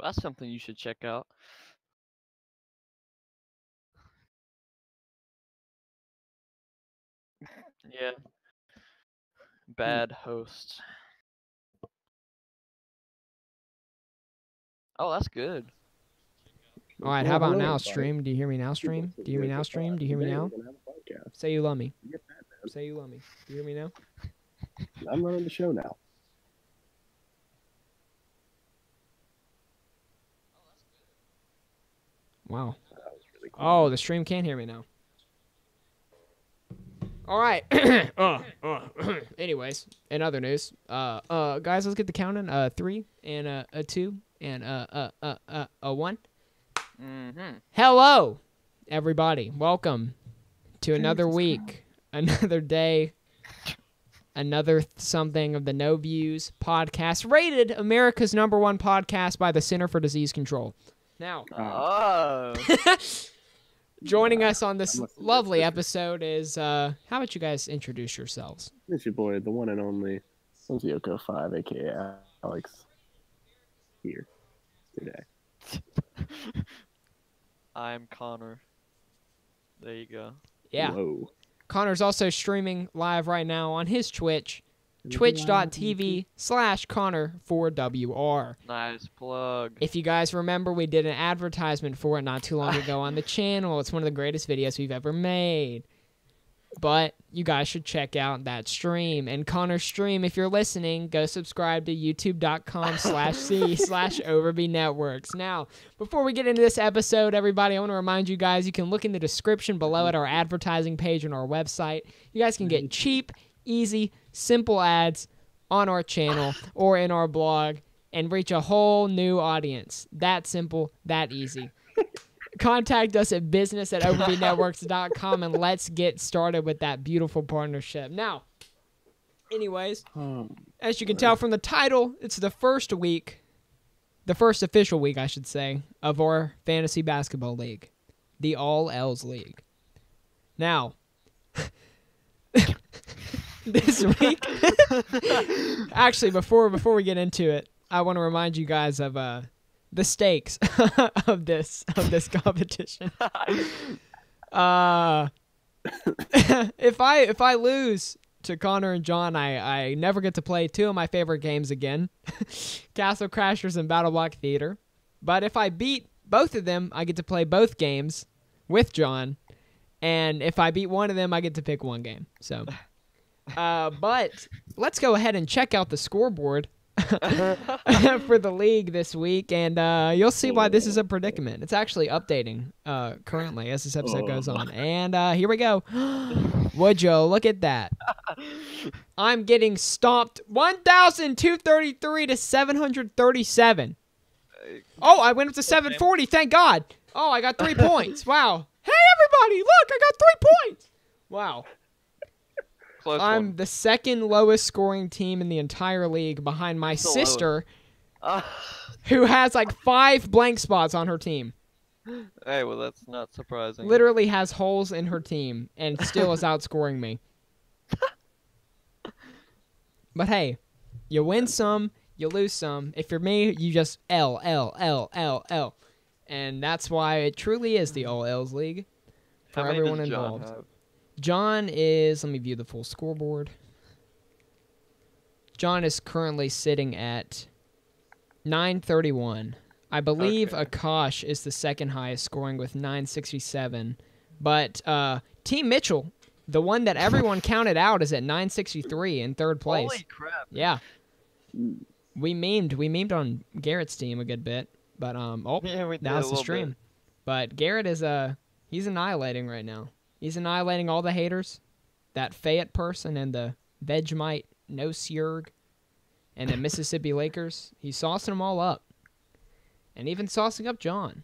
Well, that's something you should check out. Yeah. Bad hosts. Oh, that's good. All right, how about now, stream? Do you hear me now, stream? Do you hear me now, stream? Do you hear me now? Say you love me. Say you love me. Do you hear me now? I'm running the show now. Wow. That was really cool. Oh, the stream can't hear me now. All right. Anyways, in other news, guys, let's get the count in. 3 and a 2 and a 1. Hello, everybody. Welcome to another week, another day, another something of the No Views podcast, rated America's #1 podcast by the Center for Disease Control. Now, joining us on this lovely episode is, how about you guys introduce yourselves? It's your boy, the one and only Yoko 5, a.k.a. Alex, here today. I'm Connor. There you go. Yeah. Whoa. Connor's also streaming live right now on his Twitch, twitch.tv/Connor4WR. Nice plug. If you guys remember, we did an advertisement for it not too long ago on the channel. It's one of the greatest videos we've ever made. But you guys should check out that stream. And Connor's stream, if you're listening, go subscribe to youtube.com/c/OverbyNetworks. Now, before we get into this episode, everybody, I want to remind you guys, you can look in the description below at our advertising page on our website. You guys can get cheap, easy, simple ads on our channel or in our blog and reach a whole new audience. That simple, that easy. Contact us at business@overbynetworks.com and let's get started with that beautiful partnership. Now, anyways, as you can tell from the title, it's the first week, the first official week, I should say, of our fantasy basketball league, the All L's League. Now, this week, actually, before we get into it, I want to remind you guys of the stakes of this competition. If I lose to Connor and John, I never get to play 2 of my favorite games again, Castle Crashers and Battle Block Theater. But if I beat both of them, I get to play both games with John. And if I beat one of them, I get to pick one game. So, but let's go ahead and check out the scoreboard for the league this week, and you'll see why this is a predicament. It's actually updating currently as this episode goes on. And here we go. Would you look at that? I'm getting stomped 1,233 to 737. Oh, I went up to 740. Thank God. Oh, I got 3 points. Wow. Hey, everybody, look, I got 3 points. Wow. I'm the second lowest scoring team in the entire league behind my sister, who has like 5 blank spots on her team. Hey, well, that's not surprising. Literally has holes in her team and still is outscoring me. But hey, you win some, you lose some. If you're me, you just L. And that's why it truly is the All L's League for everyone involved. John is, let me view the full scoreboard. John is currently sitting at 931. I believe Akash is the second highest, scoring with 967. But Team Mitchell, the one that everyone counted out, is at 963 in third place. Holy crap. Yeah. We memed on Garrett's team a good bit. But, yeah, that was the stream. Bit. But Garrett is, he's annihilating right now. He's annihilating all the haters, that Fayette person and the Vegemite No Sjurg and the Mississippi Lakers. He's saucing them all up, and even saucing up John.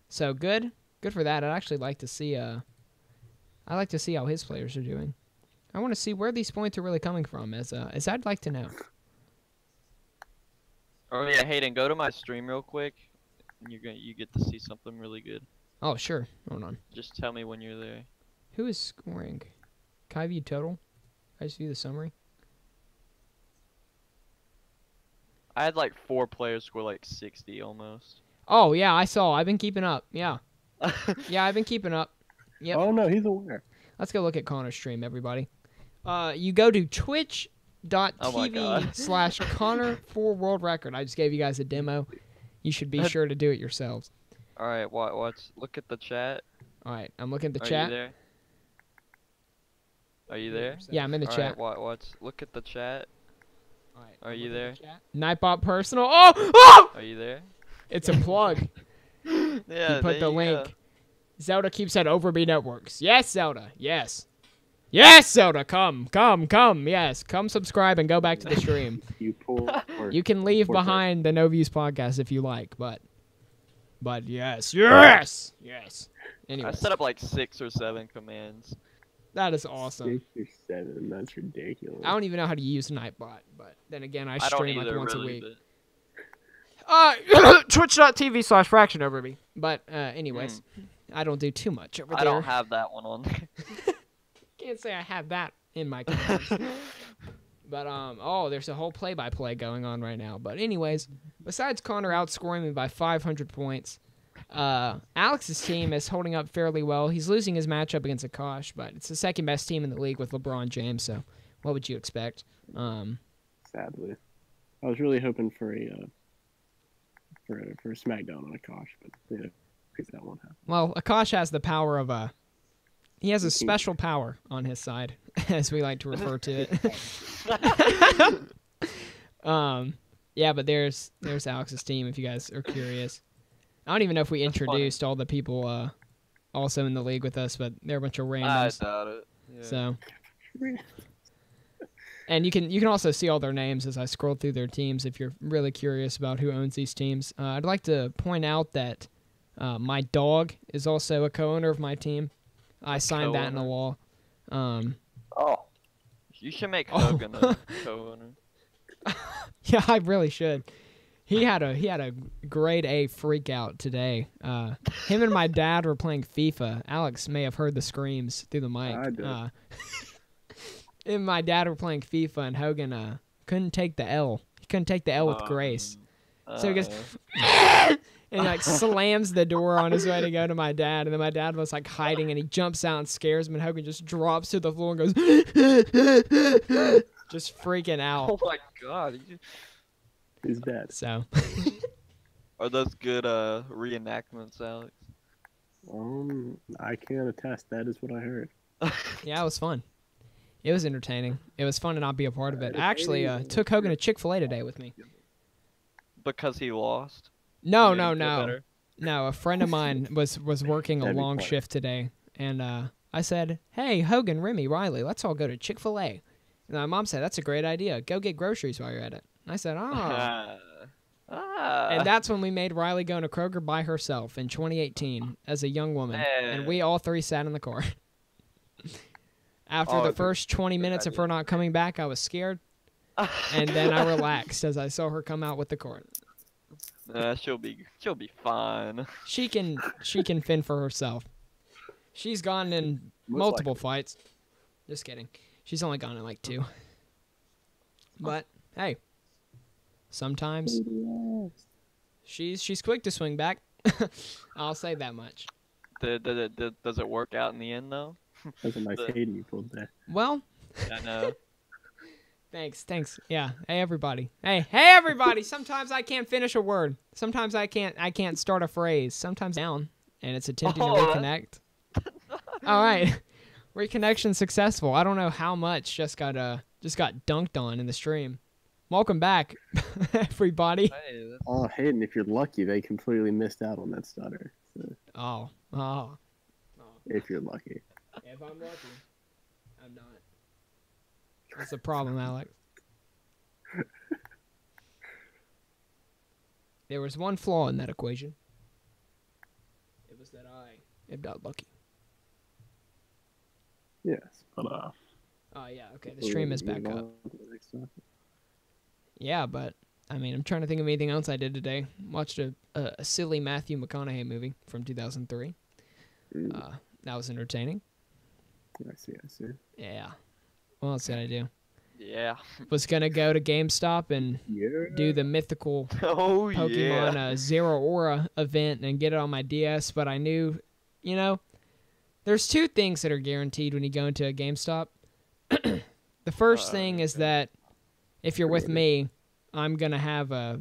So good for that. I'd actually like to see. I like to see how his players are doing. I want to see where these points are really coming from, as I'd like to know. Oh yeah, Hayden, go to my stream real quick, and you get to see something really good. Oh, sure. Hold on. Just tell me when you're there. Who is scoring? Can I view total? I just view the summary. I had like 4 players score like 60 almost. Oh yeah, I saw. I've been keeping up. Yeah, yeah, I've been keeping up. Yep. Oh no, he's aware. Let's go look at Connor's stream, everybody. You go to Oh my God. twitch.tv/Connor4worldrecord. I just gave you guys a demo. You should be sure to do it yourselves. All right, watch. Look at the chat. All right, I'm looking at the Are chat. you there? Are you there? Yeah, I'm in the All chat. right, watch. Look at the chat. All right, Are I'm you looking at there? the chat. Nightbot personal. Oh! Are you there? It's a plug. Yeah, He put there the you link. go. Zelda keeps at OverbyNetworks. Yes, Zelda. Yes. Yes, Zelda. Come. Yes, come subscribe and go back to the stream. You poor. You can leave poor behind the No Views podcast if you like, but yes. I Anyway, set up like 6 or 7 commands. that is awesome. 6 or 7. That's ridiculous. I don't even know how to use Nightbot, but then again, I I don't stream like either, once really, a week. but Twitch.tv/FractionOverby. But anyways, I don't do too much over I there. don't have that one on. Can't say I have that in my commands. But oh, there's a whole play-by-play going on right now. But anyways, besides Connor outscoring me by 500 points, Alex's team is holding up fairly well. He's losing his matchup against Akash, but it's the second best team in the league with LeBron James. So, what would you expect? Sadly, I was really hoping for a SmackDown on Akash, but yeah, that won't happen. Well, Akash has the power of he has a special power on his side, as we like to refer to it. Yeah, but there's Alex's team if you guys are curious. I don't even know if we introduced all the people also in the league with us, but they're a bunch of I randoms. doubt it. Yeah. So, and you can also see all their names as I scroll through their teams if you're really curious about who owns these teams. I'd like to point out that my dog is also a co-owner of my team. I signed that in the law. Oh. You should make Hogan a co-owner. Yeah, I really should. He had a grade A freak out today. Him and my dad were playing FIFA. Alex may have heard the screams through the mic. I did. Him and my dad were playing FIFA, and Hogan couldn't take the L. He couldn't take the L with grace. So he goes, and he like slams the door on his way to go to my dad, and then my dad was like hiding, and he jumps out and scares him, and Hogan just drops to the floor and goes, just freaking out. Oh my God. He's dead. So, Are those good reenactments, Alex? I can attest. That is what I heard. yeah, it was fun. It was entertaining. It was fun to not be a part of it. I actually took Hogan to Chick-fil-A today with me. Because he lost? No. You made him feel better? No, a friend of mine was working a That'd be long funny. shift today, and I said, "Hey, Hogan, Remy, Riley, let's all go to Chick-fil-A." And my mom said, "That's a great idea. Go get groceries while you're at it." And I said, "Oh." And that's when we made Riley go to Kroger by herself in 2018 as a young woman, and we all three sat in the car. After the first 20 minutes of her not coming back, I was scared, and then I relaxed as I saw her come out with the cart. She'll be fine. She can fend for herself. She's gone in multiple fights. Just kidding. She's only gone in like 2. But hey, sometimes she's quick to swing back. I'll say that much. Does it work out in the end though? That's a nice Hayden you pulled there. Well, I know. thanks. Yeah. Hey everybody. Hey everybody. Sometimes I can't finish a word. Sometimes I can't start a phrase. Sometimes down, and it's attempting to reconnect. All right. Reconnection successful. I don't know how much just got dunked on in the stream. Welcome back, everybody. Hey, Oh, Hayden, if you're lucky, they completely missed out on that stutter. So, Oh. if you're lucky. If I'm lucky, I'm not. That's the problem, Alex. There was one flaw in that equation. It was that I am not lucky. Yes, but Oh yeah, okay. The stream is back up. Yeah, but I mean, I'm trying to think of anything else I did today. Watched a silly Matthew McConaughey movie from 2003. That was entertaining. I see. Yeah. What else did I do? yeah. Yeah. was gonna go to GameStop and do the mythical Oh Pokemon yeah. Zero Aura event and get it on my DS, but I knew, you know, there's two things that are guaranteed when you go into a GameStop. The first thing is that if you're with me, I'm gonna have a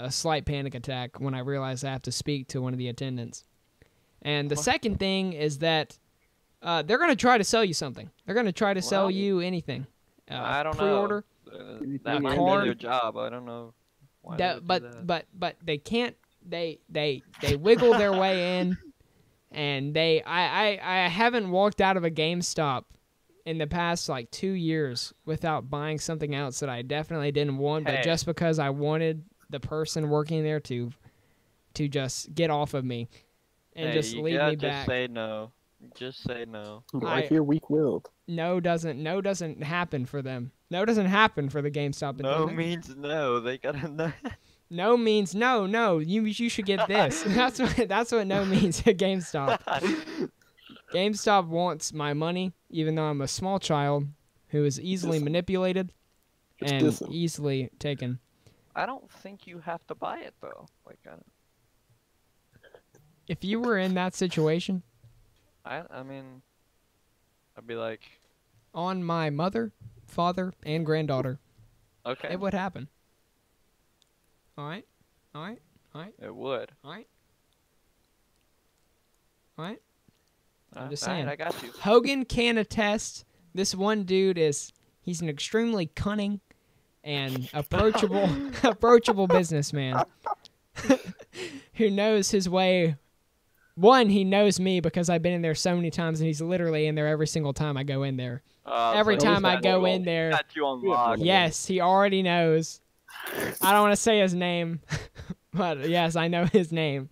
slight panic attack when I realize I have to speak to one of the attendants. And the second thing is that they're gonna try to sell you something. They're gonna try to sell you anything. I don't Pre-order. know. That might card. be their job. I don't know. Why they would do that. But they can't. They wiggle their way in, and I haven't walked out of a GameStop in the past like 2 years without buying something else that I definitely didn't want, but just because I wanted the person working there to just get off of me and just leave me back. Just say no. Just say no. Like you're weak-willed. No doesn't happen for them. No doesn't happen for the GameStop. No means no. They gotta know. No means no. You should get this. That's what no means at GameStop. GameStop wants my money, even though I'm a small child who is easily manipulated and easily taken. I don't think you have to buy it though. Like, if you were in that situation, I mean, I'd be like, on my mother, father, and granddaughter, okay, it would happen. All right. It would. All right. I'm just All saying. right, I got you. Hogan can attest. This one dude he's an extremely cunning and approachable businessman who knows his way. One, he knows me because I've been in there so many times, and he's literally in there every single time I go in there. Every time I go in there, got you on lock. yes, he already knows. I don't want to say his name, but yes, I know his name.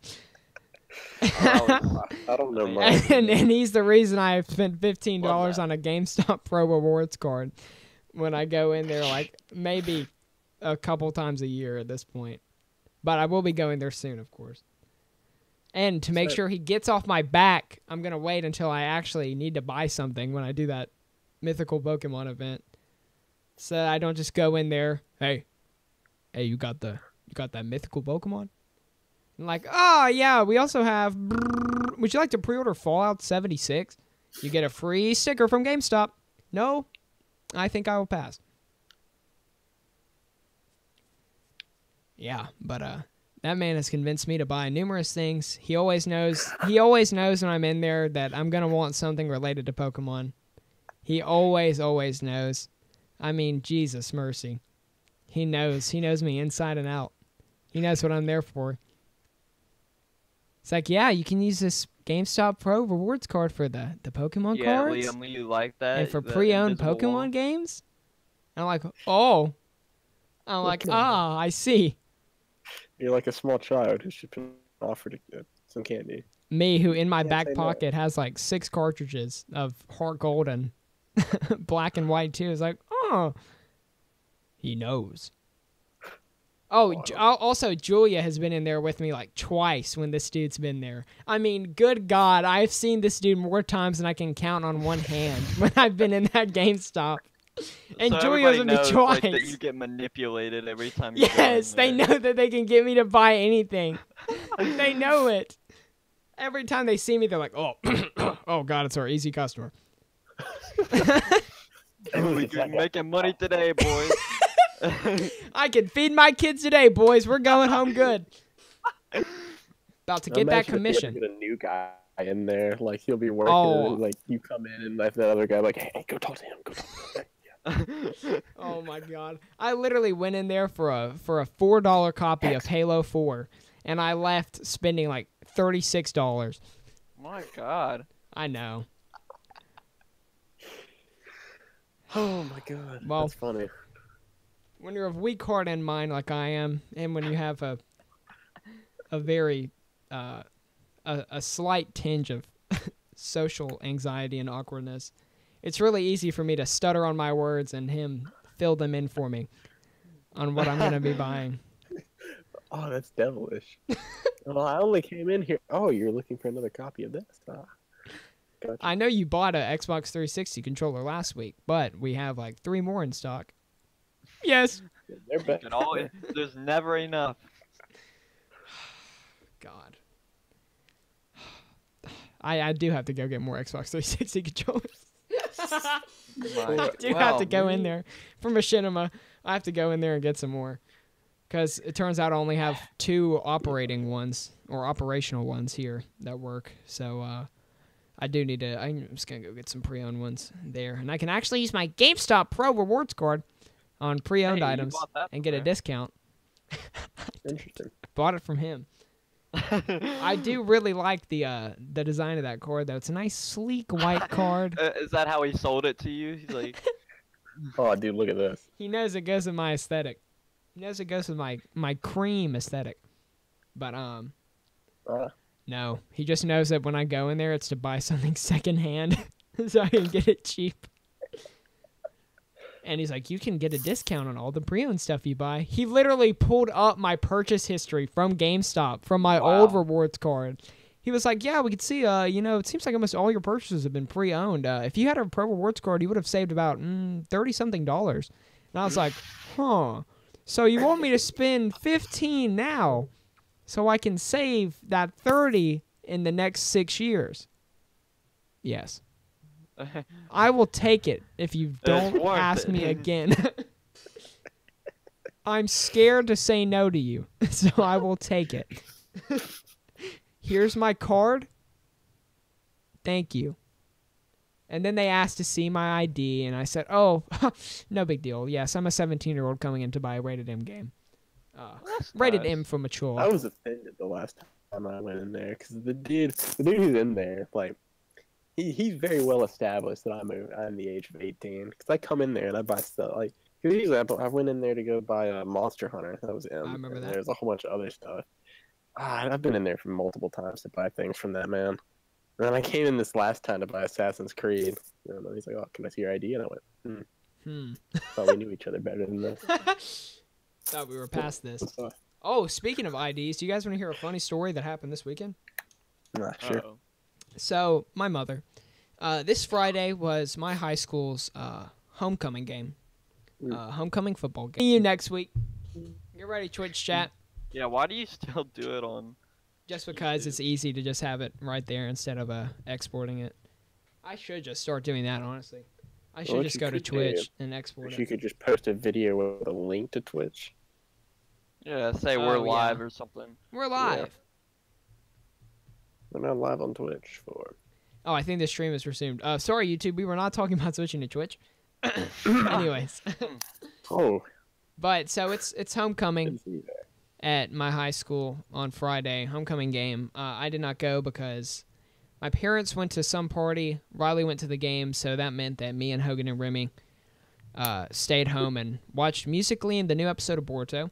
I don't know much. and he's the reason I spent $15 on a GameStop Pro Rewards card when I go in there, like maybe a couple times a year at this point. But I will be going there soon, of course. And to make sure he gets off my back, I'm going to wait until I actually need to buy something when I do that mythical Pokemon event. So that I don't just go in there, hey, you got that mythical Pokemon? And like, oh yeah, we also have, would you like to pre-order Fallout 76? You get a free sticker from GameStop. No, I think I will pass. Yeah, but that man has convinced me to buy numerous things. He always knows when I'm in there that I'm going to want something related to Pokemon. He always knows. I mean, Jesus mercy. He knows me inside and out. He knows what I'm there for. It's like, yeah, you can use this GameStop Pro rewards card for the Pokemon cards. Yeah, Liam, you like that? And for pre-owned Pokemon games? And I'm like, oh. I'm like, I see. You're like a small child who should been offered some candy. Me, who in my back pocket has like 6 cartridges of Heart Gold and Black and White too, is like, oh. He knows. Oh, also, Julia has been in there with me like twice when this dude's been there. I mean, good God, I've seen this dude more times than I can count on one hand when I've been in that GameStop. And so Julia's with me twice. Like, that you get manipulated every time you Yes, they know that they can get me to buy anything. They know it. Every time they see me, they're like, oh, oh God, it's our easy customer. We're making money today, boys. I can feed my kids today, boys. We're going home good. About to get that commission. Get a new guy in there, like he'll be working. Like you come in and like the other guy, like, hey, go talk to him. Go talk to him. Yeah. Oh my God! I literally went in there for a $4 copy of Halo 4, and I left spending like $36. My God! I know. Oh my God! Well, that's funny. When you're of weak heart and mind like I am, and when you have a very a slight tinge of social anxiety and awkwardness, it's really easy for me to stutter on my words and him fill them in for me on what I'm going to be buying. Oh, that's devilish. Well, I only came in here. Oh, you're looking for another copy of this? Gotcha. I know you bought a Xbox 360 controller last week, but we have like 3 more in stock. Yes. They're back. There's never enough. God. I do have to go get more Xbox 360 controllers. I do have to go in there for Machinima. I have to go in there and get some more. Because it turns out I only have 2 operating ones, or operational ones here that work. So I do need to, I'm just going to go get some pre-owned ones there. And I can actually use my GameStop Pro rewards card on pre-owned items and get a discount. Interesting. Bought it from him. I do really like the design of that card, though. It's a nice, sleek, white card. Is that how he sold it to you? He's like, Oh, dude, look at this. He knows it goes with my aesthetic. He knows it goes with my cream aesthetic. But, no. He just knows that when I go in there, it's to buy something secondhand so I can get it cheap. And he's like, you can get a discount on all the pre-owned stuff you buy. He literally pulled up my purchase history from GameStop, from my old rewards card. He was like, yeah, we could see, it seems like almost all your purchases have been pre-owned. If you had a Pro Rewards card, you would have saved about $30-something. And I was like, huh. So you want me to spend $15 now so I can save that $30 in the next 6 years? Yes. I will take it if you don't ask me again. I'm scared to say no to you, so I will take it. Here's my card. Thank you. And then they asked to see my ID, and I said, oh, no big deal. Yes, I'm a 17-year-old coming in to buy a rated M game. Rated M for mature. I was offended the last time I went in there, because the dude who's in there, like, he's very well established that I'm the age of 18, because I come in there and I buy stuff, like, for example, I went in there to go buy a Monster Hunter. That was M. I remember that. There's a whole bunch of other stuff. I've been in there for multiple times to buy things from that man. And then I came in this last time to buy Assassin's Creed. And he's like, oh, can I see your ID? And I went, Thought we knew each other better than this. Thought we were past this. Oh, speaking of IDs, do you guys want to hear a funny story that happened this weekend? Sure. So, my mother. This Friday was my high school's homecoming game. Homecoming football game. See you next week. Get ready, Twitch chat. yeah, why do you still do it on? Just because it's easy to just have it right there instead of exporting it. I should just start doing that, honestly. I should just go to Twitch and export it. You could just post a video with a link to Twitch. Yeah, say we're live or something. We're live. Yeah. We're not live on Twitch for. Oh, I think the stream is resumed. Sorry, YouTube. We were not talking about switching to Twitch. Anyways. Oh. But, so it's homecoming at my high school on Friday. Homecoming game. I did not go because my parents went to some party. Riley went to the game, so that meant that me and Hogan and Remy stayed home and watched Musical.ly and the new episode of Boruto.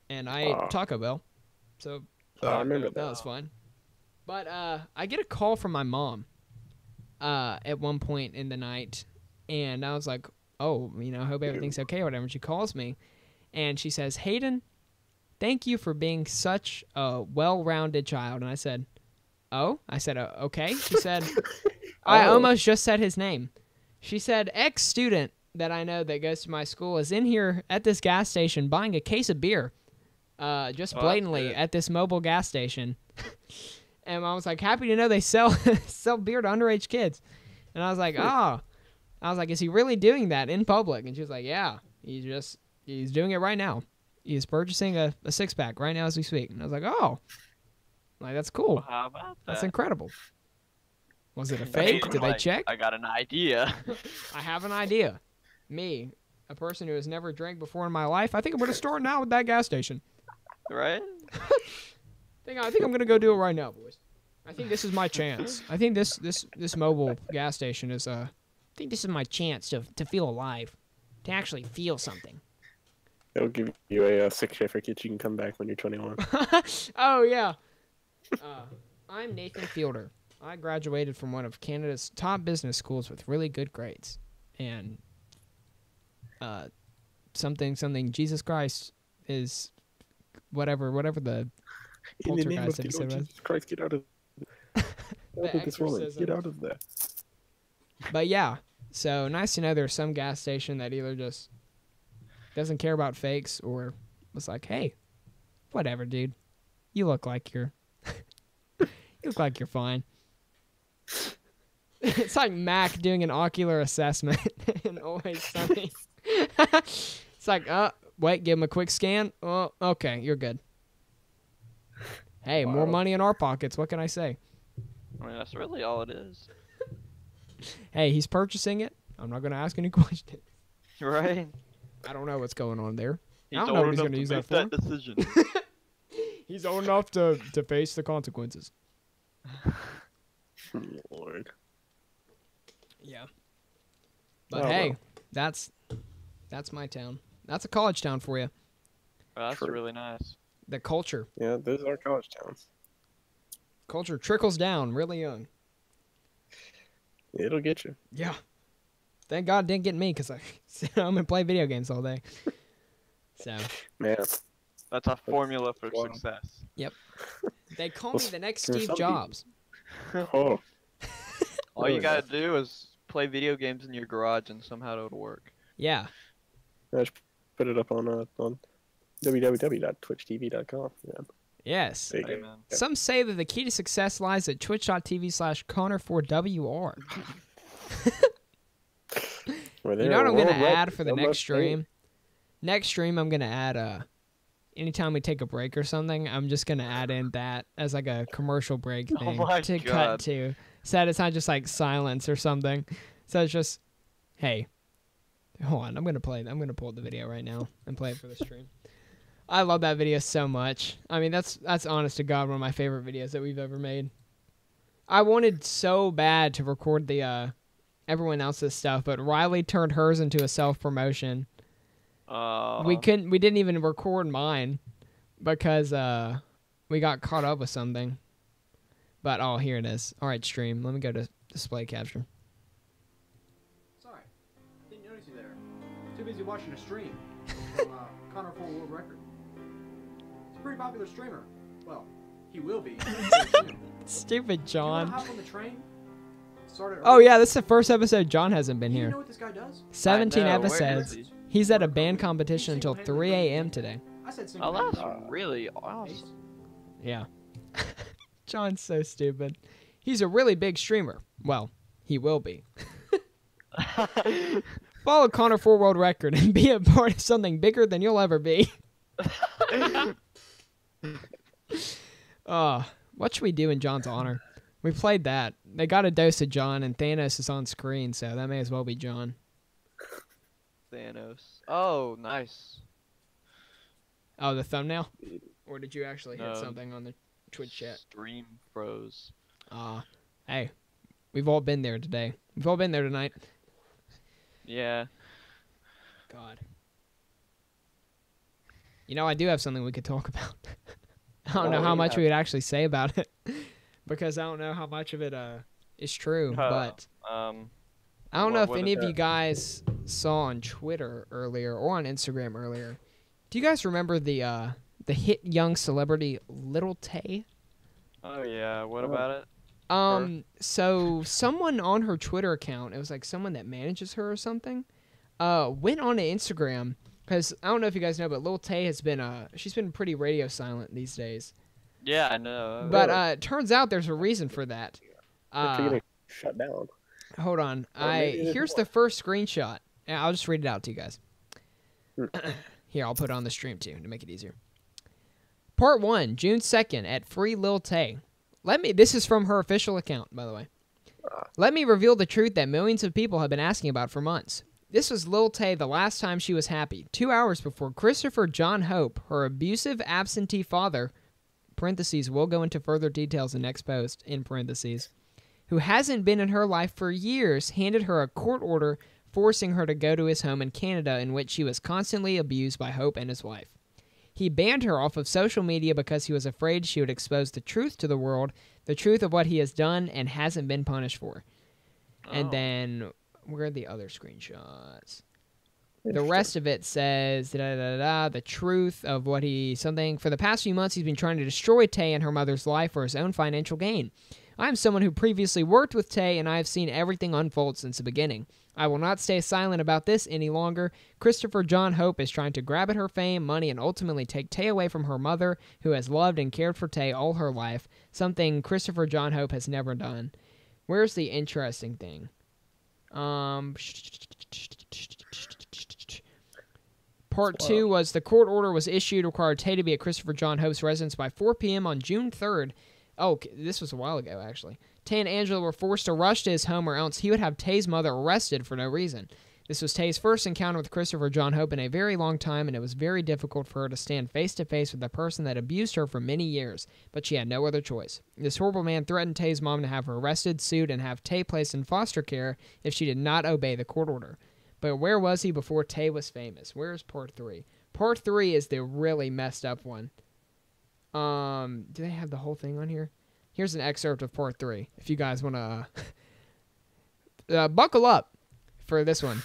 And I ate Taco Bell. So I remember that was fun. But I get a call from my mom at one point in the night, and I was like, oh, hope everything's okay or whatever. And she calls me, and she says, Hayden, thank you for being such a well-rounded child. And I said, oh? I said, okay. She said, I almost just said his name. She said, ex-student that I know that goes to my school is in here at this gas station buying a case of beer, just blatantly at this mobile gas station. And I was like, happy to know they sell beer to underage kids. And I was like, oh. I was like, is he really doing that in public? And she was like, yeah, he's doing it right now. He's purchasing a 6-pack right now as we speak. And I was like, oh. Like, that's cool. Well, how about that? That's incredible. Was it a fake? Did they check? I got an idea. I have an idea. Me, a person who has never drank before in my life, I think I'm going to start now with that gas station. Right? I think I'm going to go do it right now, boys. I think this is my chance. I think this mobile gas station is I think this is my chance to feel alive, to actually feel something. It'll give you a sick certificate. You can come back when you're 21. Oh, yeah. I'm Nathan Fielder. I graduated from one of Canada's top business schools with really good grades. And something, Jesus Christ is whatever the In the name of poltergeist the episode Lord was. Jesus Christ, get out of Look at this woman. Get out of there. But yeah, so nice to know there's some gas station that either just doesn't care about fakes or was like, hey, whatever, dude. You look like you're fine. It's like Mac doing an ocular assessment in Always Sunny. It's like, wait, give him a quick scan. Oh, okay, you're good. Hey, more money in our pockets. What can I say? I mean, that's really all it is. Hey, he's purchasing it. I'm not going to ask any questions. Right? I don't know what's going on there. He's I don't know what he's going to use that for. decision. He's old enough to face the consequences. Lord. Yeah. But hey, that's my town. That's a college town for you. Well, that's really nice. The culture. Yeah, those are college towns. Culture trickles down really young. It'll get you. Yeah. Thank God it didn't get me because I sit home and play video games all day. So. Man. That's a formula for success. Yep. They call me the next Steve Jobs. Oh. All you gotta do is play video games in your garage and somehow it'll work. Yeah. I just put it up on www.twitchtv.com. Yeah. Yes. Amen. Some say that the key to success lies at twitch.tv/Connor4WR. You know what I'm going to add for the next stream? Next stream, I'm going to add, anytime we take a break or something, I'm just going to add in that as like a commercial break thing to cut to. So that it's not just like silence or something. So it's just, hey, hold on, I'm going to pull the video right now and play it for the stream. I love that video so much. I mean, that's honest to God one of my favorite videos that we've ever made. I wanted so bad to record the everyone else's stuff, but Riley turned hers into a self-promotion. We didn't even record mine because we got caught up with something. But here it is. All right, stream. Let me go to display capture. Sorry, didn't notice you there. Too busy watching a stream from Connor for World Record. He's a pretty popular streamer. Well, he will be. Stupid John. You wanna hop on the train? Oh yeah, this is the first episode John hasn't been here. You know what this guy does? 17 episodes. He's at a band competition until 3 a.m. today. I said oh, that's really awesome. Yeah. John's so stupid. He's a really big streamer. Well, he will be. Follow Connor for World Record and be a part of something bigger than you'll ever be. What should we do in John's honor? We played that. They got a dose of John, and Thanos is on screen, so that may as well be John. Thanos. Oh, nice. Oh, the thumbnail? Or did you actually hit something on the Twitch chat? Stream froze. Hey, we've all been there today. We've all been there tonight. Yeah. God. You know, I do have something we could talk about. I don't know how much we would actually say about it. Because I don't know how much of it is true, but I don't know if any of you guys saw on Twitter earlier or on Instagram earlier. Do you guys remember the hit young celebrity Little Tay? Oh yeah, what about it? So someone on her Twitter account, it was like someone that manages her or something, went on to Instagram because I don't know if you guys know, but Little Tay has been she's been pretty radio silent these days. Yeah, I know. But it turns out there's a reason for that. Shut down. Hold on. Here's the first screenshot. I'll just read it out to you guys. Here, I'll put it on the stream too to make it easier. Part 1, June 2nd at Free Lil Tay. This is from her official account, by the way. Let me reveal the truth that millions of people have been asking about for months. This was Lil Tay the last time she was happy, 2 hours before Christopher John Hope, her abusive absentee father, parentheses, we'll go into further details in next post, in parentheses, who hasn't been in her life for years, handed her a court order forcing her to go to his home in Canada in which she was constantly abused by Hope and his wife. He banned her off of social media because he was afraid she would expose the truth to the world, the truth of what he has done and hasn't been punished for. And then, where are the other screenshots? The rest of it says, the truth of what for the past few months he's been trying to destroy Tay and her mother's life for his own financial gain. I am someone who previously worked with Tay, and I have seen everything unfold since the beginning. I will not stay silent about this any longer. Christopher John Hope is trying to grab at her fame, money, and ultimately take Tay away from her mother, who has loved and cared for Tay all her life, something Christopher John Hope has never done. Where's the interesting thing? Part 2 was the court order was issued required Tay to be at Christopher John Hope's residence by 4 p.m. on June 3rd. Oh, this was a while ago, actually. Tay and Angela were forced to rush to his home or else he would have Tay's mother arrested for no reason. This was Tay's first encounter with Christopher John Hope in a very long time, and it was very difficult for her to stand face-to-face with the person that abused her for many years, but she had no other choice. This horrible man threatened Tay's mom to have her arrested, sued, and have Tay placed in foster care if she did not obey the court order. But where was he before Tay was famous? Where's part 3? Part 3 is the really messed up one. Do they have the whole thing on here? Here's an excerpt of part 3, if you guys want to buckle up for this one.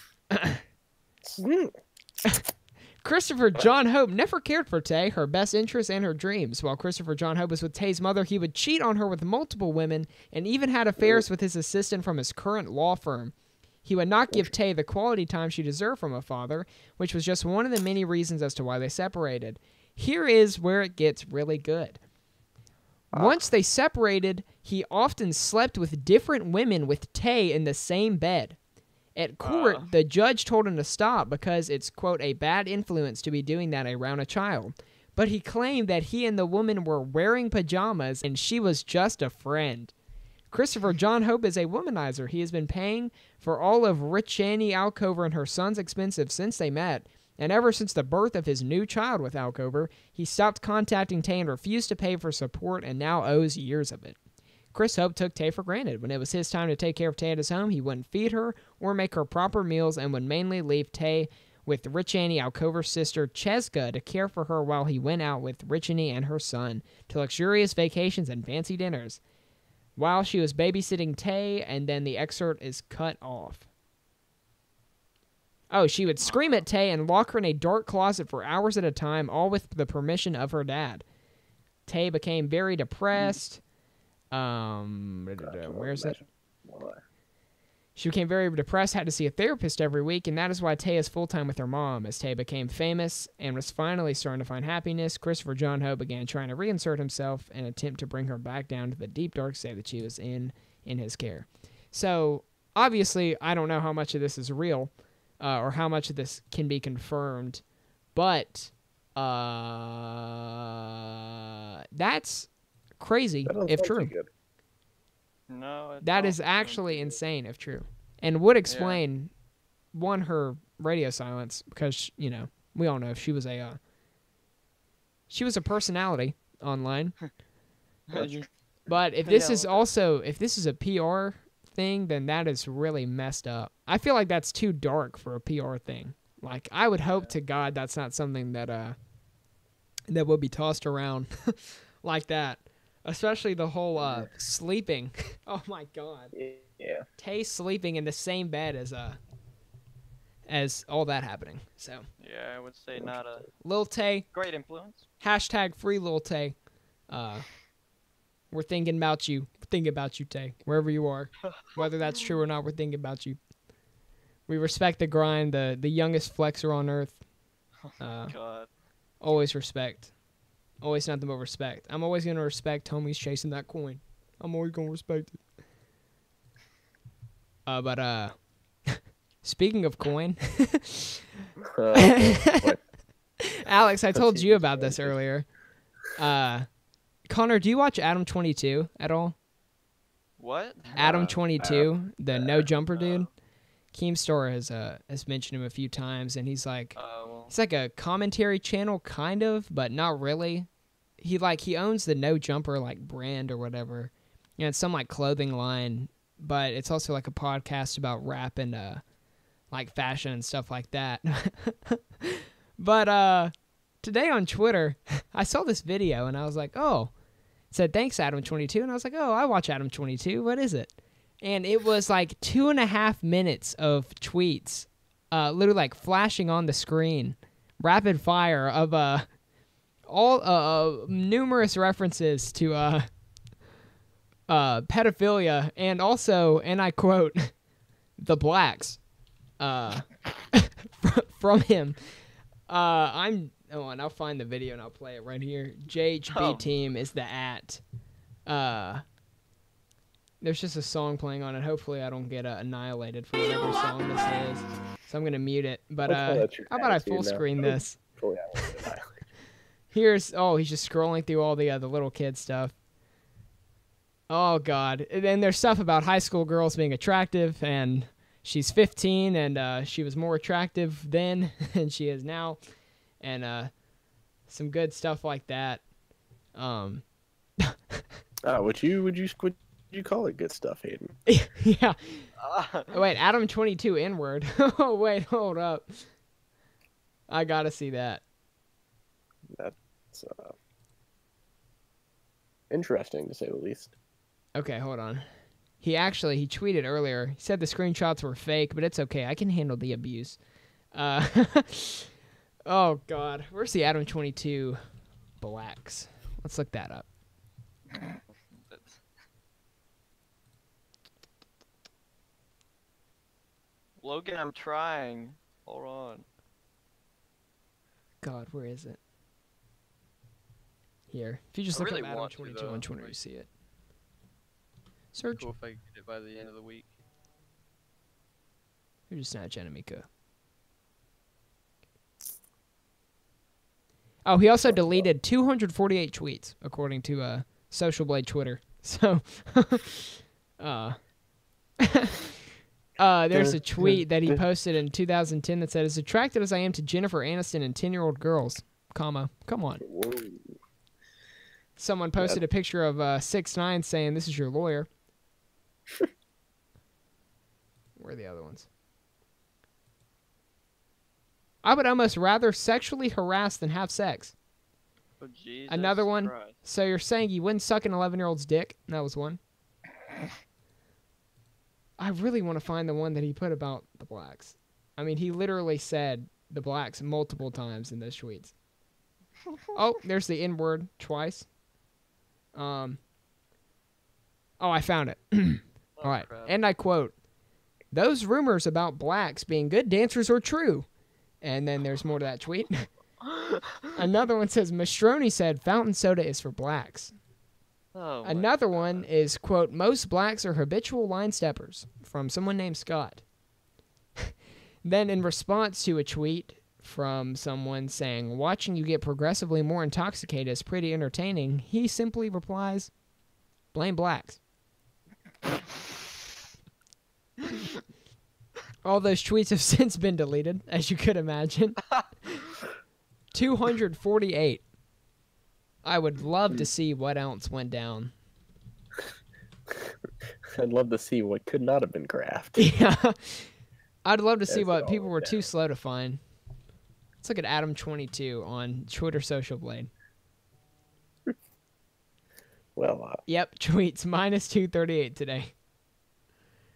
Christopher John Hope never cared for Tay, her best interests, and her dreams. While Christopher John Hope was with Tay's mother, he would cheat on her with multiple women and even had affairs with his assistant from his current law firm. He would not give Tay the quality time she deserved from a father, which was just one of the many reasons as to why they separated. Here is where it gets really good. Once they separated, he often slept with different women with Tay in the same bed. At court, the judge told him to stop because it's, quote, a bad influence to be doing that around a child. But he claimed that he and the woman were wearing pajamas and she was just a friend. Christopher John Hope is a womanizer. He has been paying for all of Rich Annie Alcover and her son's expenses since they met, and ever since the birth of his new child with Alcover, he stopped contacting Tay and refused to pay for support and now owes years of it. Chris Hope took Tay for granted. When it was his time to take care of Tay at his home, he wouldn't feed her or make her proper meals and would mainly leave Tay with Rich Annie Alcover's sister, Cheska, to care for her while he went out with Rich Annie and her son to luxurious vacations and fancy dinners, while she was babysitting Tay, and then the excerpt is cut off. Oh, she would scream at Tay and lock her in a dark closet for hours at a time, all with the permission of her dad. Tay became very depressed. Where's it? She became very depressed, had to see a therapist every week, and that is why Tay is full-time with her mom. As Tay became famous and was finally starting to find happiness, Christopher John Hope began trying to reinsert himself and attempt to bring her back down to the deep, dark state that she was in his care. So, obviously, I don't know how much of this is real, or how much of this can be confirmed, but that's crazy if true. No, that is actually insane if true, and would explain one, her radio silence, because we all know she was a personality online. But if this is a PR thing, then that is really messed up. I feel like that's too dark for a PR thing. Like, I would hope to God that's not something that that will be tossed around like that. Especially the whole sleeping. Oh my God. Yeah. Tay sleeping in the same bed as all that happening. So. Yeah, I would say not a Lil Tay. great influence. # free Lil Tay. We're thinking about you. We're thinking about you, Tay. Wherever you are. Whether that's true or not, we're thinking about you. We respect the grind, the youngest flexer on earth. God. Always respect. Always nothing but respect. I'm always going to respect homies chasing that coin. I'm always going to respect it. But speaking of coin. Alex, I told you about this earlier. Connor, do you watch Adam 22 at all? What? Adam 22, the NoJumper dude. Keemstar has mentioned him a few times, and he's like, it's like a commentary channel, kind of, but not really. He owns the NoJumper like brand or whatever. It's some like clothing line, but it's also like a podcast about rap and like fashion and stuff like that. But today on Twitter, I saw this video and I was like, oh, it said thanks Adam22, and I was like, oh, I watch Adam22. What is it? And it was like 2.5 minutes of tweets, literally like flashing on the screen, rapid fire of all numerous references to pedophilia, and also, and I quote, the blacks, from him. And I'll find the video and I'll play it right here. JHB team is the @. There's just a song playing on it. Hopefully I don't get annihilated for whatever song this is. So I'm gonna mute it. But how about I full screen this? Here's he's just scrolling through all the little kid stuff. Oh God! And then there's stuff about high school girls being attractive, and she's 15, and she was more attractive then than she is now, and some good stuff like that. Would you call it good stuff, Hayden? Yeah. Wait, Adam22 N-word. Oh wait, hold up. I gotta see that. That's interesting to say the least. Okay, hold on. He tweeted earlier. He said the screenshots were fake, but it's okay. I can handle the abuse. Oh God, where's the Adam22 blacks? Let's look that up. Logan, I'm trying. Hold on. God, where is it? Here. If you just look up Adam22 on Twitter, you see it. Search. Cool if I get it by the end of the week. You're just Snatch Enemika. Oh, he also deleted 248 tweets, according to Social Blade Twitter. So, there's a tweet that he posted in 2010 that said, "As attracted as I am to Jennifer Aniston and 10-year-old girls, comma, come on." Whoa. Someone posted a picture of 6ix9ine saying, "This is your lawyer." Where are the other ones? I would almost rather sexually harass than have sex. Oh, Jesus Another one. Christ. So you're saying you wouldn't suck an 11-year-old's dick? That was one. I really want to find the one that he put about the blacks. I mean, he literally said the blacks multiple times in those tweets. Oh, there's the N-word twice. Oh, I found it. All right. Crap. And I quote, "Those rumors about blacks being good dancers are true." And then there's more to that tweet. Another one says, "Mastroni said fountain soda is for blacks." Oh, my Another God. one is, quote, "Most blacks are habitual line steppers," from someone named Scott. Then in response to a tweet from someone saying, "Watching you get progressively more intoxicated is pretty entertaining," he simply replies, "Blame blacks." All those tweets have since been deleted, as you could imagine. 248. I would love to see what else went down. I'd love to see what could not have been graphed. Yeah. I'd love to see That's what all people were down. too slow to find. Let's look at Adam22 on Twitter Social Blade. Well, Yep, tweets minus 238 today.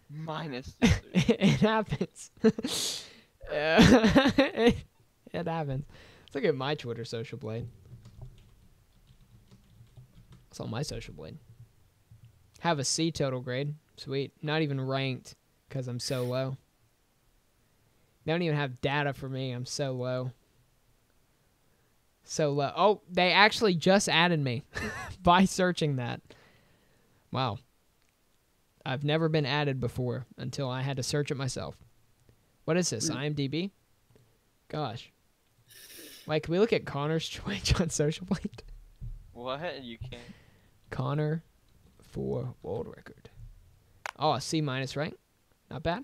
Minus. It happens. It happens. Let's look at my Twitter Social Blade. It's on my Social Blade. Have a C total grade. Sweet. Not even ranked because I'm so low. They don't even have data for me. I'm so low. So low. Oh, they actually just added me by searching that. Wow. I've never been added before until I had to search it myself. What is this? IMDb? Gosh. Like, can we look at Connor's Twitch on Social Blade? What? You can't. Connor for world record. Oh, a C minus, right? Not bad.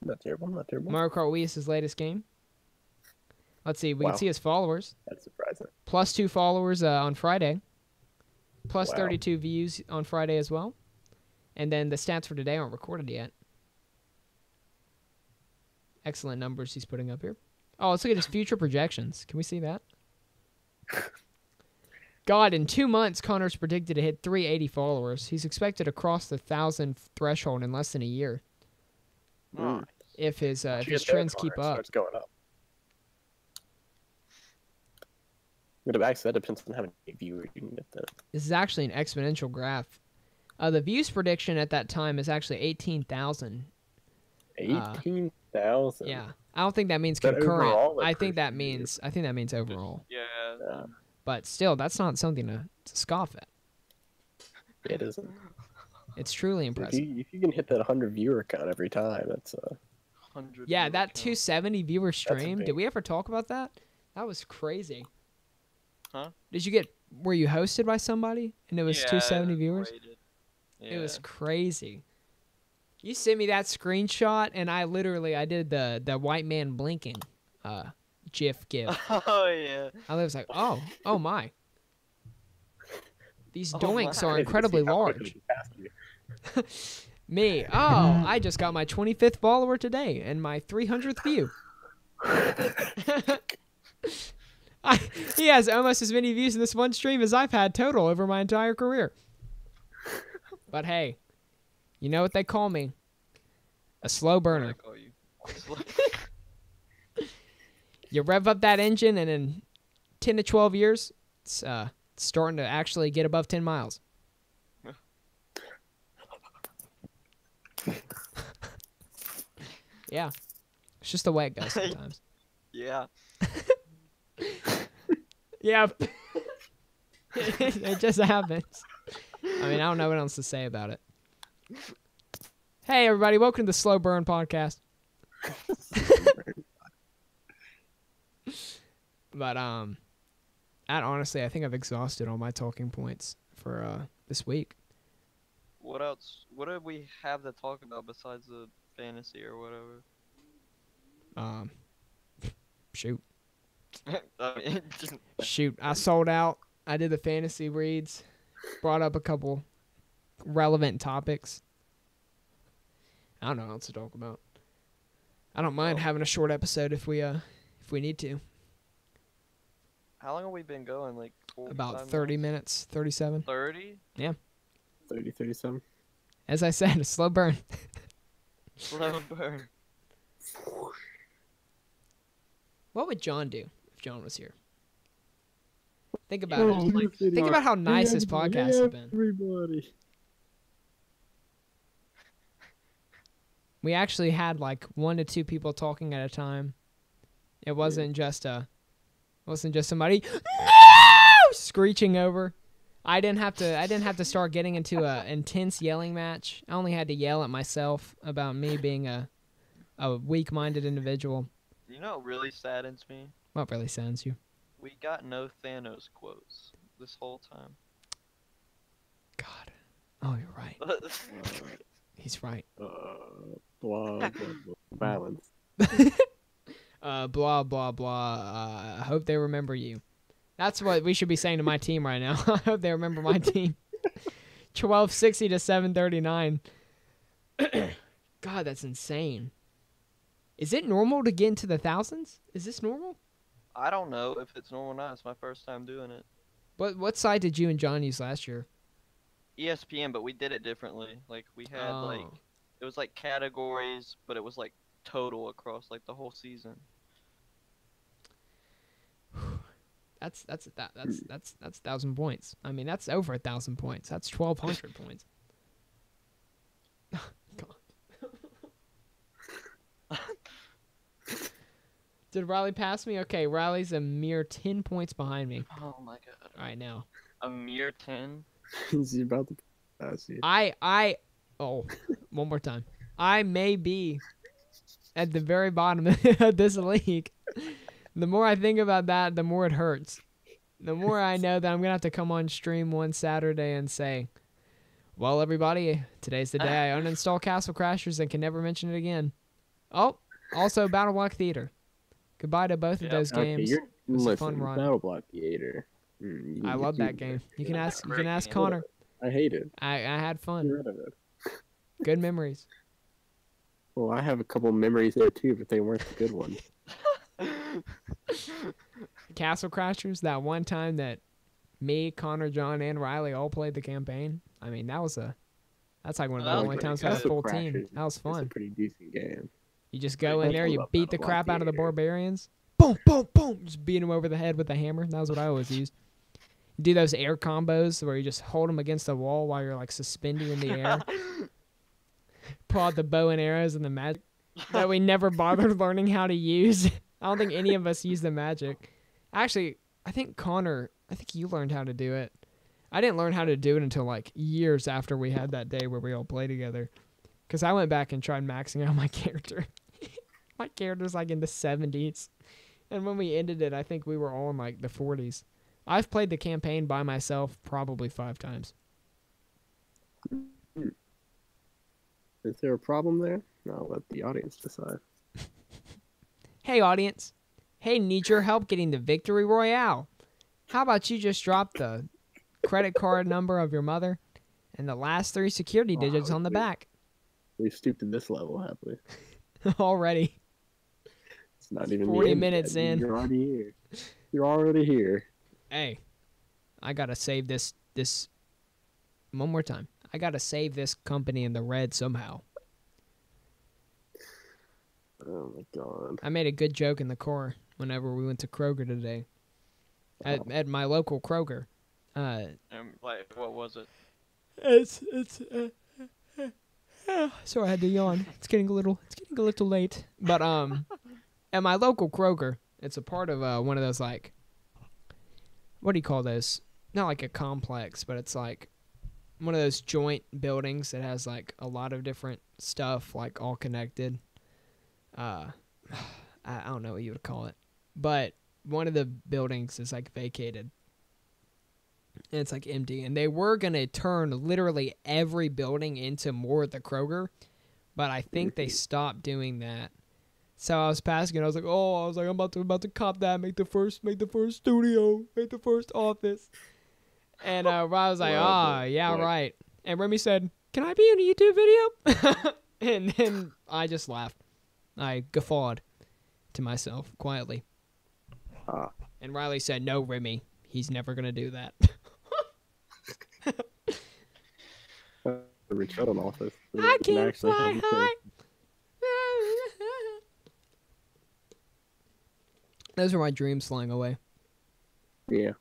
not terrible, not terrible. Mario Kart Wii is his latest game. Let's see. We Wow. can see his followers. That's surprising. Plus 2 followers on Friday. Plus Wow. 32 views on Friday as well. And then the stats for today aren't recorded yet. Excellent numbers he's putting up here. Oh, let's look at his future projections. Can we see that? God, in 2 months, Connor's predicted to hit 380 followers. He's expected to cross the 1,000 threshold in less than a year Mm. if his Once you his get there, trends keep Connor, it up. starts going up. But actually, that depends on how many viewers you can get. Then This is actually an exponential graph. The views prediction at that time is actually 18,000. 18,000. Yeah, I don't think that means Is that concurrent. overall or I think that per means overall. Yeah. But still, that's not something to scoff at. It isn't. It's truly If impressive. you can hit that 100 viewer count every time, that's 100 Yeah, viewer that count. 270 viewer a stream. Did big- we ever talk about that? That was crazy. Huh? Were you hosted by somebody and it was Yeah, 270 viewers? rated. It was Yeah. crazy. You sent me that screenshot and I did the white man blinking gif. Oh yeah. I was like, oh my. These Oh, doinks my. are crazy to see incredibly how large. quickly we passed you. Me, I just got my 25th follower today and my 300th view. He has almost as many views in this one stream as I've had total over my entire career. But hey, you know what they call me? A slow What do burner. I call you? You rev up that engine and in 10 to 12 years, it's starting to actually get above 10 miles. Yeah. It's just the way it goes sometimes. Yeah. Yeah. It just happens. I mean, I don't know what else to say about it. Hey, everybody. Welcome to the Slow Burn Podcast. But, honestly, I think I've exhausted all my talking points for this week. What else? What do we have to talk about besides the fantasy or whatever? Shoot. I mean, Shoot. I sold out. I did the fantasy reads. Brought up a couple relevant topics. I don't know what else to talk about. I don't mind having a short episode if we need to. how long have we been going? Like 45 About 30 minutes, 37. 30? 30, 37. As I said, a slow burn. Slow burn. What would John do if John was here? Think about Oh, it. Think about how nice this podcast has been. Everybody. We actually had like 1 to 2 people talking at a time. It wasn't just somebody screeching over. I didn't have to start getting into a intense yelling match. I only had to yell at myself about me being a weak-minded individual. You know what really saddens me? What really sounds you? We got no Thanos quotes this whole time. God. Oh, you're right. He's right. Blah, blah, blah. Balance. Blah, blah, blah. I hope they remember you. That's what we should be saying to my team right now. I hope they remember my team. 1260 to 739. God, that's insane. Is it normal to get into the thousands? Is this normal? I don't know if it's normal or not. It's my first time doing it. What site did you and John use last year? ESPN, but we did it differently. Like we had like Oh. it was like categories, but it was like total across like the whole season. That's 1,000 points. I mean, that's over 1,000 points. That's 1,200 points. God. Did Riley pass me? Okay, Riley's a mere 10 points behind me Oh my god. right now. A mere 10? He's about to pass you. One more time. I may be at the very bottom of this league. The more I think about that, the more it hurts. The more I know that I'm going to have to come on stream one Saturday and say, well, everybody, today's the day I uninstall Castle Crashers and can never mention it again. Oh, also Battle Block Theater. Goodbye to both of those games. Okay, It was a listen, fun run. Battle Block Theater. I love that game. You can ask Connor. I hate it. I had Get fun. rid of it. Good memories. Well, I have a couple memories there too, but they weren't the good ones. Castle Crashers, that one time that me, Connor, John, and Riley all played the campaign. I mean, that's like one of the That was only pretty times we had a good. full Castle team. Crashers That was It's a fun. pretty decent game. You just go in I there, you love beat the Battle crap Block out of the Theater. barbarians. Boom, boom, boom. Just beat them over the head with a hammer. That was what I always used. Do those air combos where you just hold them against the wall while you're like suspending in the air. Pull out the bow and arrows and the magic that we never bothered learning how to use. I don't think any of us use the magic. Actually, I think you learned how to do it. I didn't learn how to do it until like years after we had that day where we all played together. Because I went back and tried maxing out my character. My character's like in the 70s. And when we ended it, I think we were all in like the 40s. I've played the campaign by myself probably 5 times. Is there a problem there? I'll let the audience decide. Hey, audience. Hey, need your help getting the Victory Royale. How about you just drop the credit card number of your mother and the last 3 security digits on the back? We've stooped to this level, have we? Already. It's not even 40 minutes in. You're already here. You're already here. Hey, I gotta save this one more time. I gotta save this company in the red somehow. Oh my god. I made a good joke in the car whenever we went to Kroger today. At my local Kroger. Like, what was it? Sorry, I had to yawn. It's getting a little late. But at my local Kroger, it's a part of one of those like, what do you call those? Not like a complex, but it's like one of those joint buildings that has like a lot of different stuff like all connected. I don't know what you would call it, but one of the buildings is like vacated. And it's like empty, and they were gonna turn literally every building into more of the Kroger, but I think they stopped doing that. So I was passing it, I was like, I'm about to cop that, make the first studio, make the first office. And Rob was like, yeah, right. And Remy said, "Can I be in a YouTube video?" And then I just laughed. I guffawed to myself quietly. And Riley said, "No, Remy, he's never gonna do that." Reach out an office. I can't fly high. Those are my dreams flying away. Yeah.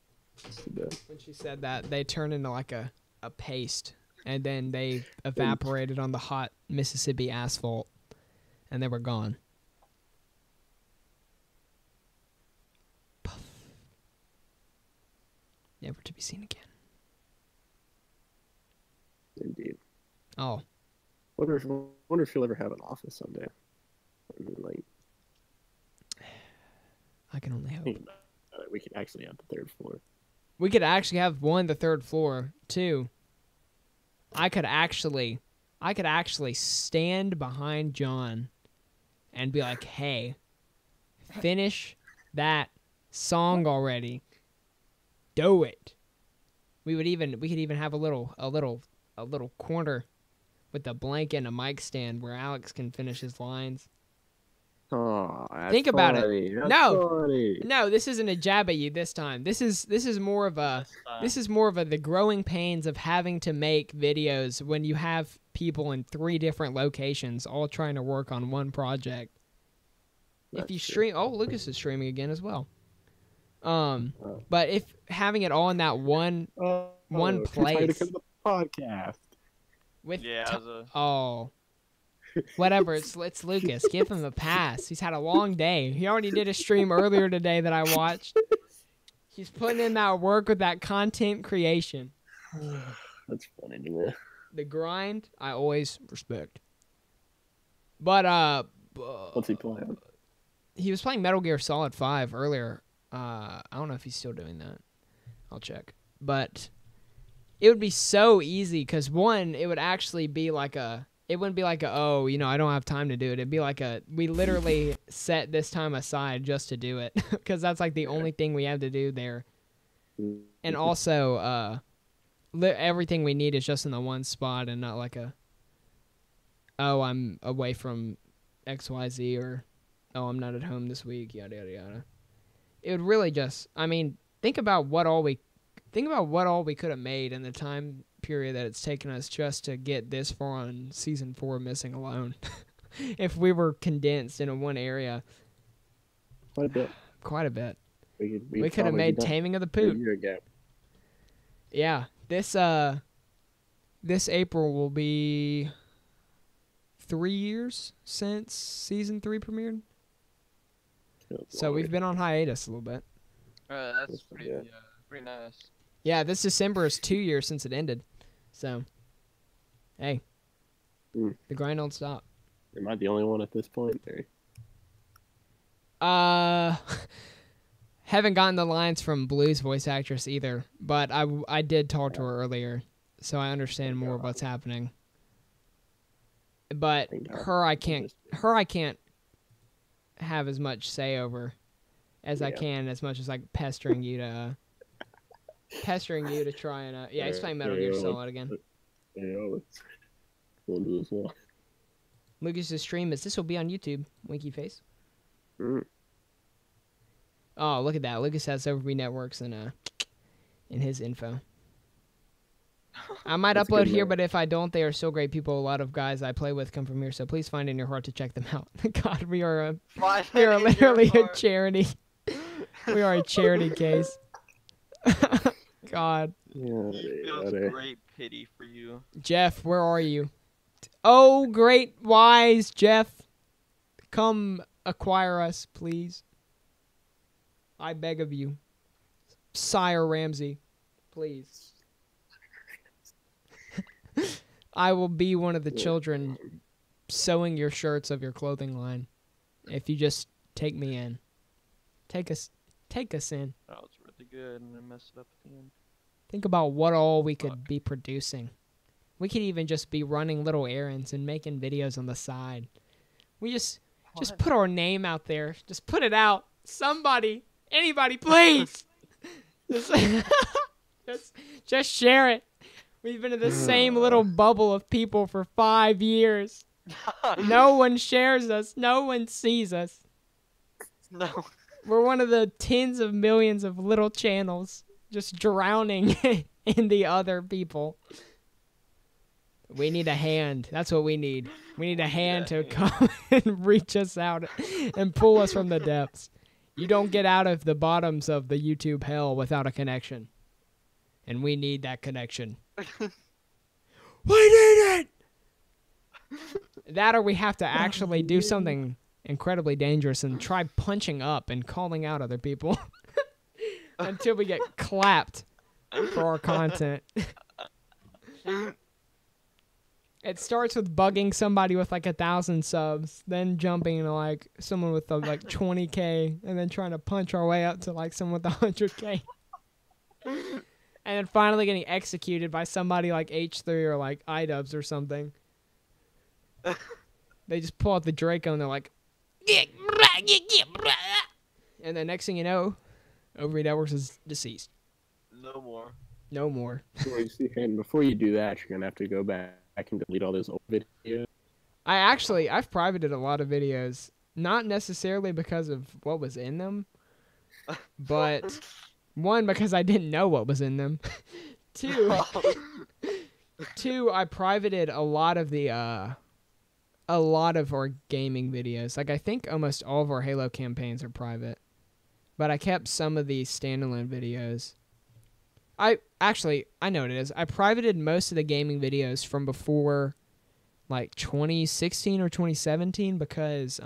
When she said that, they turned into like a paste, and then they evaporated on the hot Mississippi asphalt, and they were gone. Puff. Never to be seen again. Indeed. Oh. Wonder if you'll ever have an office someday. I mean, like, I can only hope. We could actually have the 3rd floor. We could actually have 1, the 3rd floor. 2, I could actually stand behind John and be like, "Hey, finish that song already. Do it." We could even have a little corner with a blanket and a mic stand where Alex can finish his lines. Oh, Think about it. No, No, this isn't a jab at you this time. This is more of a the growing pains of having to make videos when you have people in 3 different locations all trying to work on one project. If you stream, Lucas is streaming again as well. But if having it all in that one place to the podcast with Yeah, whatever, it's Lucas. Give him a pass. He's had a long day. He already did a stream earlier today that I watched. He's putting in that work with that content creation. That's funny to me. The grind, I always respect. But What's he playing? he was playing Metal Gear Solid 5 earlier. I don't know if he's still doing that. I'll check. But it would be so easy because, one, it would actually be like it wouldn't be like I don't have time to do it. It'd be like we literally set this time aside just to do it because that's like the only thing we have to do there. And also, everything we need is just in the one spot and not like I'm away from XYZ or, I'm not at home this week, yada, yada, yada. It would really just, think about what all we could have made in the time period that it's taken us just to get this far on season 4 Missing alone. If we were condensed in one area. Quite a bit. Quite a bit. We could have made Taming of the Poop. Yeah, this April will be 3 years since season 3 premiered. So we've been on hiatus a little bit. That's pretty, Yeah. pretty nice. Yeah, this December is 2 years since it ended. So, hey, the grind don't stop. Am I the only one at this point? Or? Haven't gotten the lines from Blue's voice actress either, but I did talk to her earlier, so I understand more of what's happening. But her I can't have as much say over as I can, as much as like pestering you to try and yeah, he's playing Metal Gear Solid again. Yeah, we'll do this one. Lucas's stream this will be on YouTube. Winky face. Mm. Oh, look at that. Lucas has OverbyNetworks in his info. I might That's upload good, here, man. but if I don't, they are still great people. A lot of guys I play with come from here, so please find it in your heart to check them out. God, we are literally a charity. We are a charity case. God. Yeah, Feels great pity for you. Jeff, where are you? Oh, great wise Jeff. Come acquire us, please. I beg of you. Sire Ramsey, please. I will be one of the children sewing your shirts of your clothing line if you just take me in. Take us in. That was really good, and I messed it up at the end. Think about what all we could be producing. We could even just be running little errands and making videos on the side. We just put our name out there. Just put it out. Somebody, anybody, please. just share it. We've been in the same little bubble of people for 5 years. No one shares us. No one sees us. No. We're one of the tens of millions of little channels just drowning in the other people. We need a hand. That's what we need. We need a hand to come and reach us out and pull us from the depths. You don't get out of the bottoms of the YouTube hell without a connection. And we need that connection. We need it! That or we have to actually do something incredibly dangerous and try punching up and calling out other people until we get clapped for our content. It starts with bugging somebody with like 1,000 subs, then jumping to like someone with like 20K, and then trying to punch our way up to like someone with 100K. And then finally getting executed by somebody like H3 or like iDubbbz or something. They just pull out the Draco and they're like, and the next thing you know, OverbyNetworks is deceased. No more. No more. And before you do that, you're gonna have to go back and delete all those old videos. I've privated a lot of videos, not necessarily because of what was in them, but one, because I didn't know what was in them. Two, I privated a lot of our gaming videos. Like I think almost all of our Halo campaigns are private, but I kept some of these standalone videos. I know what it is. I privated most of the gaming videos from before like 2016 or 2017 because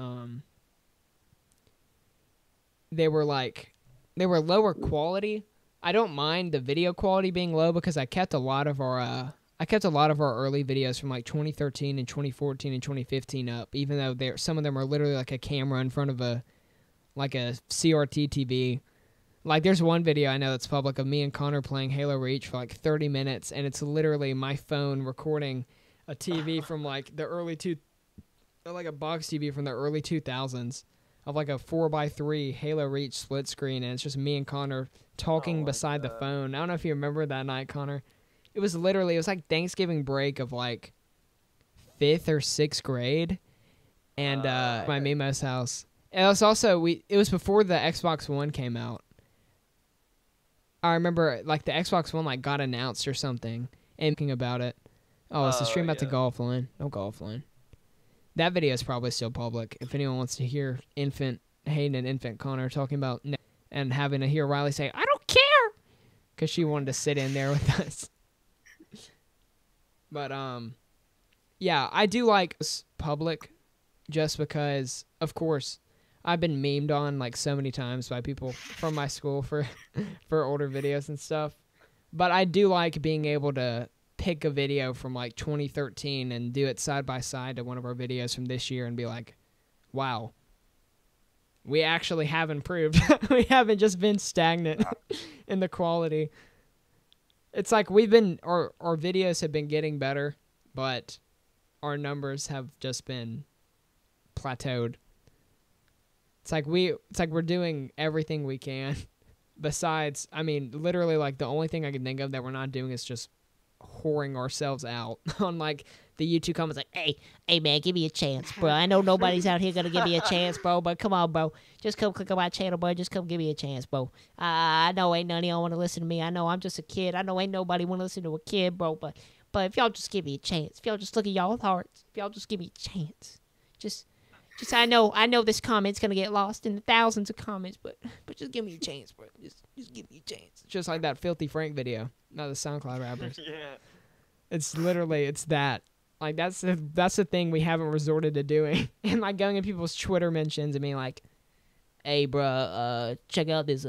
they were lower quality. I don't mind the video quality being low because I kept a lot of our early videos from like 2013 and 2014 and 2015 up, even though some of them are literally like a camera in front of a CRT TV. Like, there's one video I know that's public of me and Connor playing Halo Reach for like 30 minutes, and it's literally my phone recording a TV from like like a box TV from the early 2000s of like a 4x3 Halo Reach split screen, and it's just me and Connor talking beside the phone. I don't know if you remember that night, Connor. It was like Thanksgiving break of like 5th or 6th grade, and my Mimo's house. And it was also it was before the Xbox One came out. I remember like the Xbox One like got announced or something, and thinking about it. Oh, it's the stream about to go offline. Don't go offline. That video is probably still public. If anyone wants to hear Infant Hayden and Infant Connor talking about and having to hear Riley say, "I don't care," because she wanted to sit in there with us. But yeah, I do like public, just because, of course, I've been memed on like so many times by people from my school for older videos and stuff. But I do like being able to pick a video from like 2013 and do it side by side to one of our videos from this year and be like, wow, we actually have improved. We haven't just been stagnant in the quality. It's like our videos have been getting better, but our numbers have just been plateaued. It's like we're doing everything we can. Besides, I mean, literally, like, the only thing I can think of that we're not doing is just whoring ourselves out on, like, the YouTube comments, like, hey, man, give me a chance, bro. I know nobody's out here gonna give me a chance, bro, but come on, bro. Just come click on my channel, bro. Just come give me a chance, bro. I know ain't none of y'all want to listen to me. I know I'm just a kid. I know ain't nobody want to listen to a kid, bro, but if y'all just give me a chance, if y'all just look at y'all's hearts, if y'all just give me a chance, just I know this comment's gonna get lost in the thousands of comments, but just give me a chance, bro. Just give me a chance. Just like that Filthy Frank video, not the SoundCloud rappers. Yeah. It's literally that. Like that's the thing we haven't resorted to doing, and like going in people's Twitter mentions and being like, "Hey, bro, check out this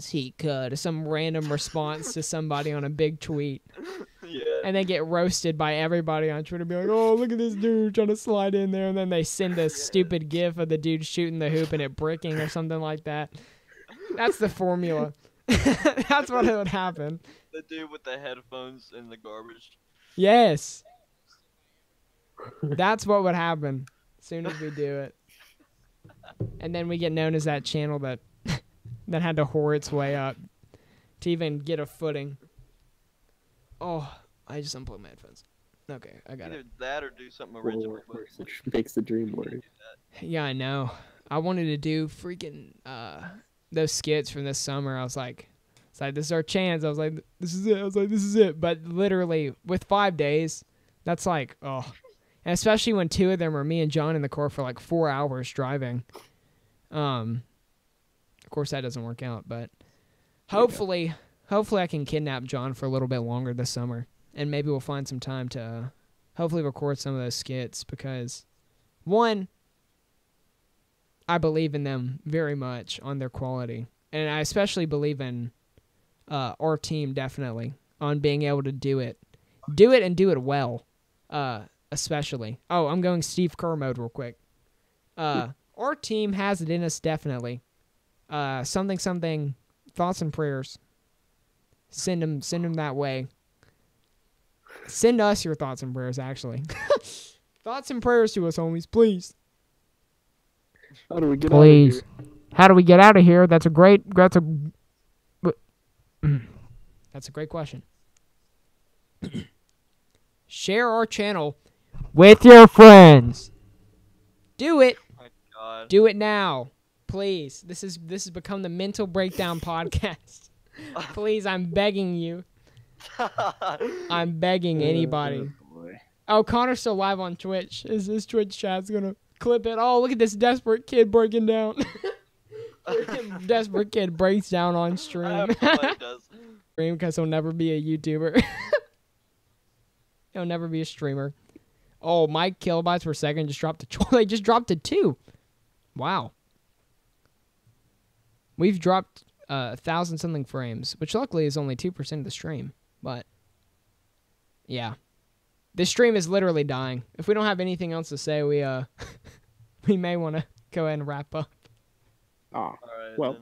heat cut," or some random response to somebody on a big tweet. Yeah. And they get roasted by everybody on Twitter, be like, "Oh, look at this dude trying to slide in there," and then they send a stupid gif of the dude shooting the hoop and it bricking or something like that. That's the formula. That's what would happen. The dude with the headphones in the garbage. Yes. That's what would happen as soon as we do it. And then we get known as that channel that had to whore its way up to even get a footing. Oh, I just unplugged my headphones. Okay, I got Either it. that or do something original. Makes the dream work. Yeah, I know. I wanted to do freaking those skits from this summer. I was like, this is our chance. I was like, this is it. I was like, this is it. But literally, with 5 days, that's like, oh. And especially when 2 of them are me and John in the car for like 4 hours driving. Of course, that doesn't work out, but hopefully I can kidnap John for a little bit longer this summer. And maybe we'll find some time to hopefully record some of those skits because, one, I believe in them very much on their quality. And I especially believe in our team, definitely, on being able to do it. Do it and do it well, especially. Oh, I'm going Steve Kerr mode real quick. Our team has it in us, definitely. Something, thoughts and prayers. Send them that way. Send us your thoughts and prayers, actually. Thoughts and prayers to us, homies, please. How do we get out of here? How do we get out of here? That's a great question. Share our channel with your friends. Do it. Oh my God. Do it now. Please. This has become the Mental Breakdown podcast. Please, I'm begging you. I'm begging anybody. Oh, Connor's still live on Twitch. His Twitch chat's gonna clip it. Oh, look at this desperate kid breaking down. Desperate kid breaks down on stream. Because he'll never be a YouTuber. He'll never be a streamer. Oh, my kilobytes per second just dropped to 12. They just dropped to 2. Wow. We've dropped 1,000-something frames, which luckily is only 2% of the stream. But, yeah. This stream is literally dying. If we don't have anything else to say, we we may want to go ahead and wrap up. Ah, Alright, well. then.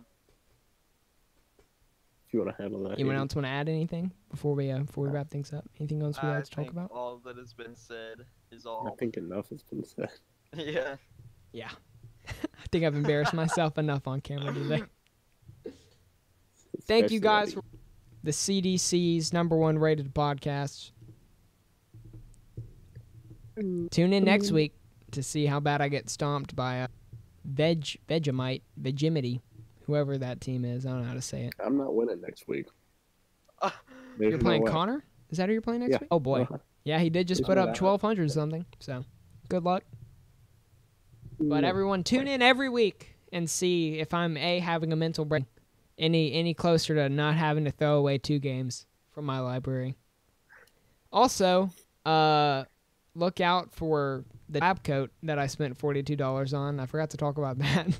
If you want to handle that. Anyone else want to add anything before we wrap things up? Anything else we I like to talk think about? all that has been said is I all. think enough has been said. Yeah. Yeah. I think I've embarrassed myself enough on camera today. Thank you guys for the CDC's #1 rated podcast. Tune in next week to see how bad I get stomped by Vegemite, whoever that team is. I don't know how to say it. I'm not winning next week. You're playing Connor? Is that who you're playing next week? Oh, boy. Uh-huh. Yeah, he did just put up 1,200 something, so good luck. But everyone, tune in every week and see if I'm A, having a mental break, any closer to not having to throw away 2 games from my library. Also, look out for the lab coat that I spent $42 on. I forgot to talk about that.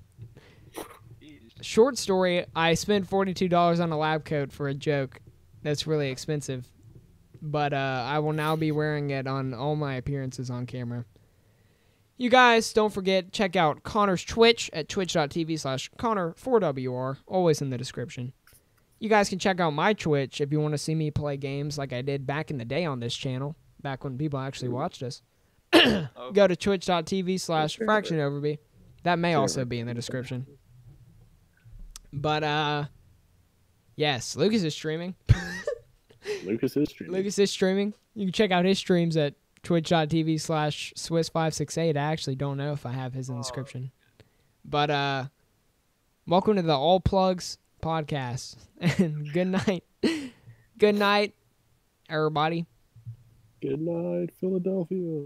Short story, I spent $42 on a lab coat for a joke. That's really expensive. But I will now be wearing it on all my appearances on camera. You guys, don't forget, check out Connor's Twitch at twitch.tv/Connor4WR, always in the description. You guys can check out my Twitch if you want to see me play games like I did back in the day on this channel, back when people actually watched us. Go to twitch.tv/FractionOverby. That may also be in the description. But, yes, Lucas is streaming. Lucas is streaming. You can check out his streams at twitch.tv/Swiss568. I actually don't know if I have his in the description. But, welcome to the All Plugs podcast. And good night. Good night, everybody. Good night, Philadelphia.